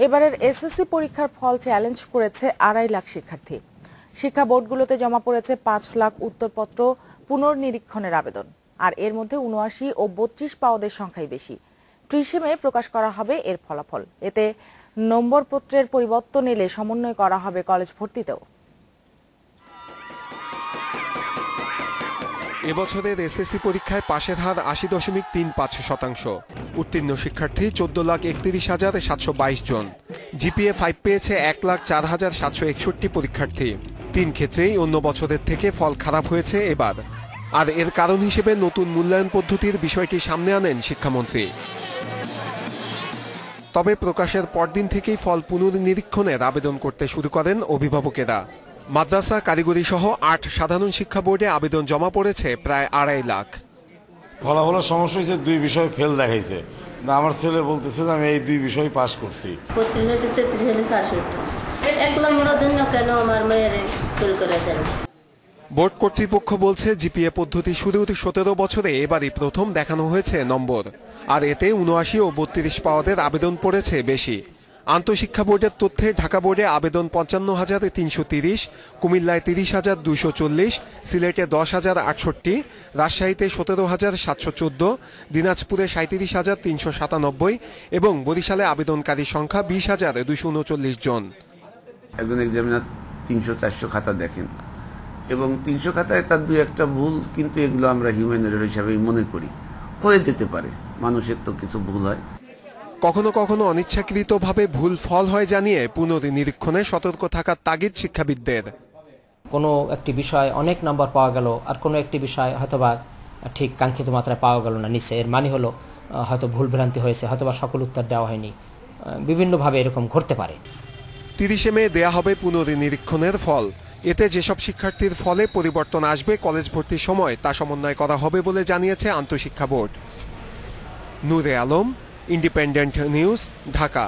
এবারের এসএসসি পরীক্ষার fall challenge করেছে 2.5 লাখ শিক্ষার্থী। শিক্ষা বোর্ডগুলোতে জমা পড়েছে 5 লাখ উত্তরপত্র পুনর্নিরীক্ষণের আবেদন। আর এর মধ্যে 79 ও 32 পাওয়াদের সংখ্যাই বেশি। 30 মে প্রকাশ করা হবে এর ফলাফল। এতে নম্বরপত্রের পরিবর্তন এলে সমন্বয় করা হবে কলেজ ভর্তিতেও। এবছরের এসএসসি পরীক্ষায় পাশের হার 80.35%। উত্তীর্ণ শিক্ষার্থী 14,31,722 জন। জিপিএ 5 পেয়েছে 1,04,761 পরীক্ষার্থী। 3 ক্ষেত্রেই অন্য বছরের থেকে ফল খারাপ হয়েছে এবার। আর এর কারণ হিসেবে নতুন মূল্যায়ন পদ্ধতির বিষয়টি সামনে আনেন শিক্ষামন্ত্রী। তবে প্রকাশের পরদিন থেকেই ফল পুনর্নিরীক্ষণের আবেদন করতে শুরু করেন অভিভাবকেরা। মাদ্রাসা, কারিগরি সহ 8 সাধারণ শিক্ষা বোর্ডে আবেদন জমা পড়েছে প্রায় 2.5 লাখ। ফলাফলের সমস্যা হয়েছে, 2 বিষয়ে ফেল দেখাইছে। আমার ছেলে বলতেছে যে আমি এই 2 বিষয় পাস করছি। 33 পাস হইতো। 1 নম্বরের জন্য কেন আমার মেয়ের ফেল করেছেন? বোর্ড কর্তৃপক্ষ বলছে জিপিএ পদ্ধতি শুরুর 17 বছরে এবারই প্রথম দেখানো হয়েছে নম্বর। আর এতে 79 ও 32 পাওয়াদের আবেদন পড়েছে বেশি। আন্তঃশিক্ষা বোর্ডের তথ্যে ঢাকা বোর্ডে আবেদন 55,330, কুমিল্লায় 30,240, সিলেটে 10,068, রাজশাহীতে 17,714, দিনাজপুরে 37,397 এবং বরিশালে আবেদনকারীর সংখ্যা 20,239 জন। একজন এক্সামিনার 300-400 খাতা দেখেন এবং 300 খাতায় তার 2-1টা ভুল, কিন্তু এগুলো আমরা হিউম্যান এরর হিসাবেই মনে করি। হয়ে যেতে পারে, মানুষের তো কিছু ভুল হয়। কখনো কখনো অনিচ্ছাকৃতভাবে ভুল ফল হয় জানিয়ে পুনর্নিরীক্ষণে সতর্ক থাকার তাগিদ শিক্ষাবিদদের। কোনো একটি বিষয় অনেক নম্বর পাওয়া গেল, আর কোনো একটি বিষয় হয়তোবা ঠিক কাঙ্ক্ষিত মাত্রায় পাওয়া গেল না নিচে, এর মানে হলো হয়তো ভুল ভ্রান্তি হয়েছে, হয়তোবা সকল উত্তর দেওয়া হয়নি। বিভিন্নভাবে এরকম ঘটতে পারে। 30 মে দেয়া হবে পুনর্নিরীক্ষণের ফল। এতে যেসব শিক্ষার্থীর ফলে পরিবর্তন আসবে কলেজ ভর্তির সময় তা সমন্বয় করা হবে বলে জানিয়েছে আন্তঃশিক্ষা বোর্ড। নূরে আলম, ইন্ডিপেন্ডেন্ট নিউজ, ঢাকা।